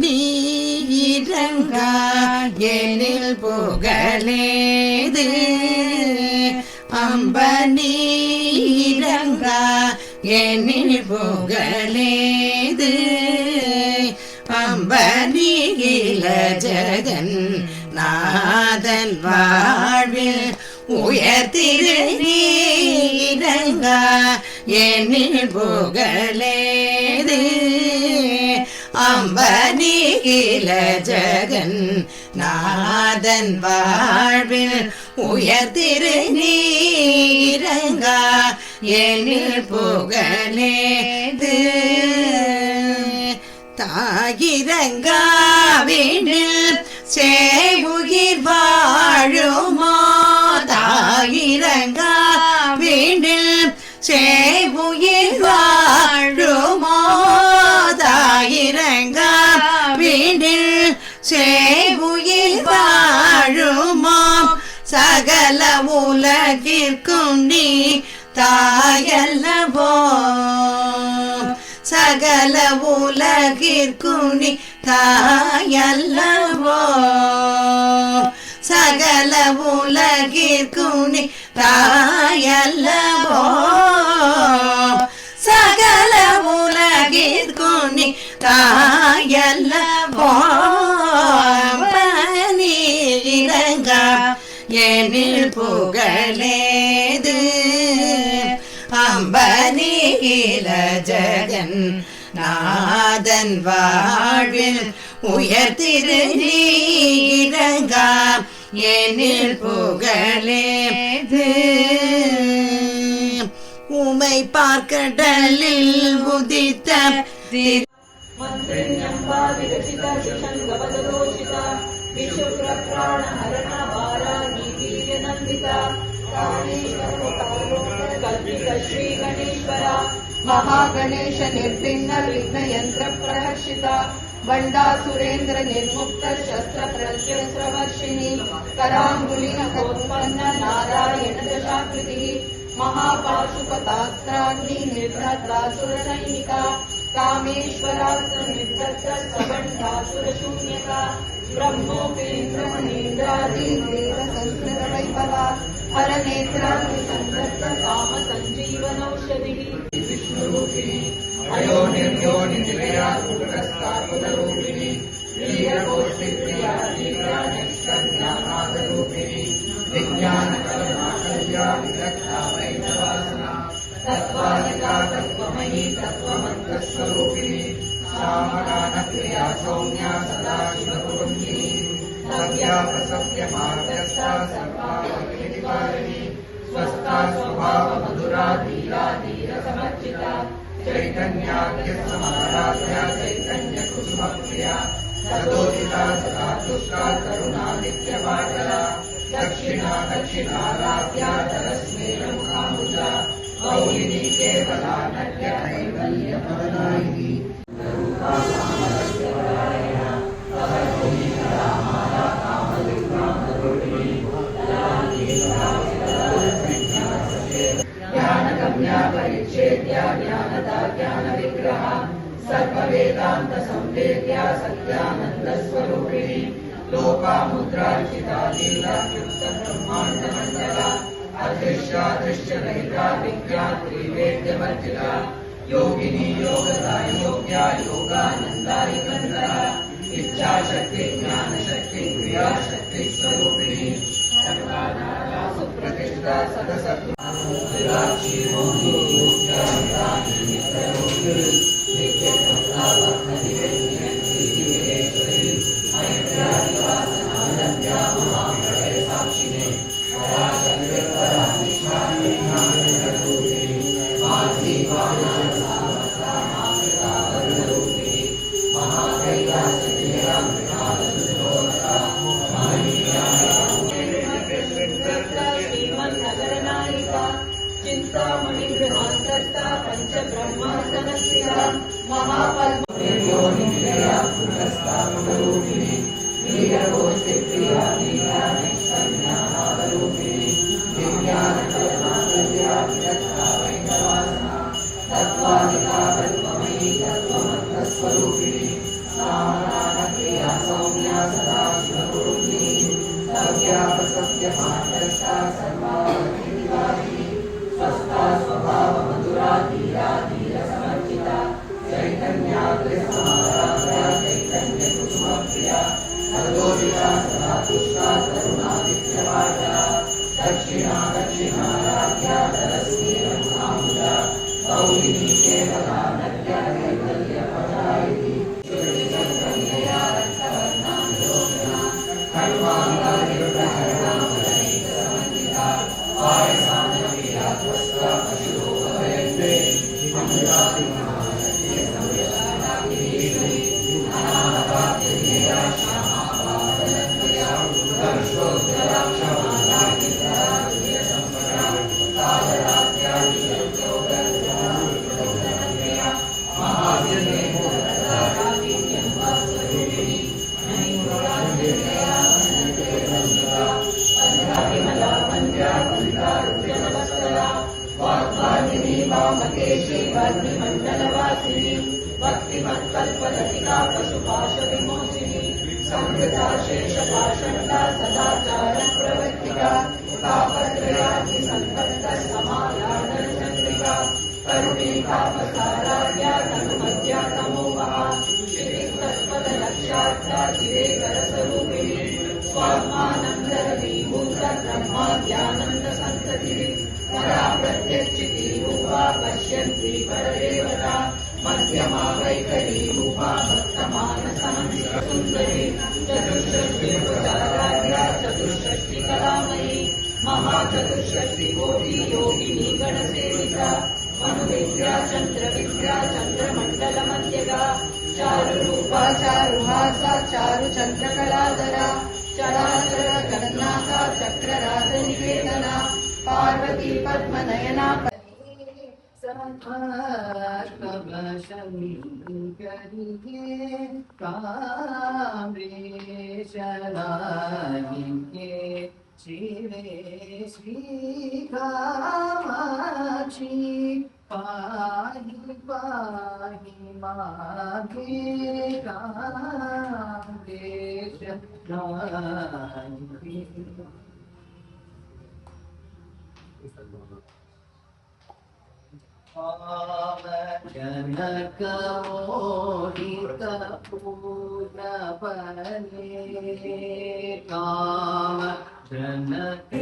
நீரங்கா எனில் புகழேது அம்ப நீரங்கா எனில் புகழேது அம்ப நீல ஜகன் நாதன் வாழ்வில் உயர்த்திரு நீரங்கா எனில் புகழேது அம்ப நீல ஜகன் நாதன் வாழ்வில் உயர்த்திரு நீரங்கா எனில் புகழேது தாயிரங்காவினில் சேவுயிர் வாழுமோ தாயிரங்காவினில் சேவுயிர் வாழுமோ தாயிரங்காவினில் சேவுயிர் வாழுமோ சகல உலகிற்கும் நீ தாயல்லவோ சகல உலகிற்கும் நீ தாயல்லவோ சகல உலகிற்கும் நீ தாயல்லவோ சகல உலகிற்கும் நீ தாயல்லவோ நீரங்கா எனில் புகழேது அம்ப நீல ஜகன் நாதன் வாழ்வில் உயர்த்திரு நீரங்கா எனில் புகழேது உமை பார்க்கடலில் உதித்த श्री गणेश्वरा महागणेश निर्भिन्न विघ्न यंत्र प्रहर्षिता बंडा सुरेंद्र निर्मुक्त शस्त्र प्रशस्त्रवर्षिणी करांगुलिन उत्पन्न नारायण दशाकृति महापाशुपतास्त्राग्नि निर्धत्रासुर सैनिका कामेश्वरास्त्र निर्धत्र सबंडासुर शून्यका ब्रह्मोपेन्द्र महेन्द्रादि देव संस्कृत वैभवा हर नेत्राग्नि संदत्त काम संजीवनौषधि विष्णुरूपिणी अयो निर्योनि निलया कुटस्थाकुलरूपिणी वीरगोष्ठिप्रिया दीव्रा निष्कन्यानादरूपिणी विज्ञानकलनाकल्या विदग्धा वैष्णवासना तत्त्वादिका तत्त्वमयी तत्त्वमन्त्रस्वरूपिणी श्यामगानप्रिया सौम्या सदा शिवकुटुम्बिनी सव्या प्रसव्य मार्गस्था सर्वावनिवारिणी स्वस्था स्वभाव मधुरा धीरा धीर समर्चिता चैतन्याद्य समाराध्या चैतन्य कुसुमप्रिया सदोदिता सदा तुष्टा करुणा नित्यवाटला दक्षिणा दक्षिणाराध्या तरस्मेन मुखामुजा गौरिणी केवला नट्य कैवल्य मदनायिनी ज्ञानगम्या परिच्छेद्या ज्ञानदा ज्ञान विग्रह सर्ववेदांत संवेद्या सत्यानंद स्वरूपिणी लोपामुद्रार्चिता लीला युक्त ब्रह्मांड मंडला अदृश्या दृश्य रहिता विज्ञात्री वेद्यवर्जिता योगिनी योगदा योग्या योगानंदारि कंदरा इच्छा शक्ति ज्ञान शक्ति क्रिया शक्ति स्वरूपिणी सर्वाधारा सुप्रतिष्ठा सदसत् चिंतामणि गृहांतस्था पंच ब्रह्मासनस्थिता महापद्मयोनि निलया कुटस्थाकुलरूपिणी वीरगोष्ठिप्रिया लीला निष्कन्यानादरूपिणी विज्ञानकलनाकल्या विदग्धा वैष्णवासना तत्त्वादिका तत्त्वमयी तत्त्वमन्त्रस्वरूपिणी मार्गस्था सर्वावधिवादी स्वस्था स्वभाव मधुरा धीरा धीर समर्चिता चैतन्याग्र समाराध्या चैतन्य कुसुम प्रिया सर्वोदिता सदा तुष्टा करुणादित्यवाचा दक्षिणा दक्षिणाराध्या तरस्मी रघुनामुदा गौरिणी केवला नद्या कैवल्य पदायिनी कन्यया रक्तवर्णा लोचना खड्वाङ्गा निर्भरणा मदनीकसमन्विता पायसान्यप्रिया त्वस्ता पशुरोपहयन्ते अमृतादिमहानद्ये संयशानागिरीश्वरी अनामपात्येया श्यामा पावनत्वया दर्शोत्तरा क्षमाला निद्रा तुल्यसम्पदा कालरात्र्या विशुद्धोदर्शना विप्रदोदनप्रिया महाजने मोहरतारादिन्यं वा स्वरूपिणी नैमुराजया वनते वन्दिता वन्द्याविमला वन्द्या वन्दारुद्रनमस्तरा वाग्वादिनी वामकेशी वाग्निमण्डलवासिनी भक्तिमत्कल्पलतिका पशुपाशविमोचिनी संवृता शेषपाषण्डा सदाचारप्रवर्तिका तापत्रयाग्निसन्तप्तसमायानचन्द्रिका करुणी तापसारार्या तनुमद्या तमोमहा श्रीतत्पदलक्ष्यार्था चिरेकरस्वरूपिणी स्वात्मानन्दरवीभूत ब्रह्माद्यानन्दसन्ततिः परा प्रत्यक्षिती रूपा पश्यन्ती परदेवता मध्यमा वैखरी रूपा भक्तमानसहंसुन्दरी चतुष्षष्टिभुजाराध्या चतुष्षष्टिकलामयी महाचतुष्षष्टिकोटि योगिनी गणसेविता मनुविद्या चन्द्रमण्डलमध्यगा चारुरूपा चारुहासा चारुचन्द्रकलाधरा चराचर गणनाथा चक्रराजनिकेतना पार्वती पद्मनयना शङ्करिये काम्रेशनायिके शिवे श्रीकामाक्षि पाहि पाहि मागे काम्रेशनायिके जनक मोहित पूर्णपने काम जनक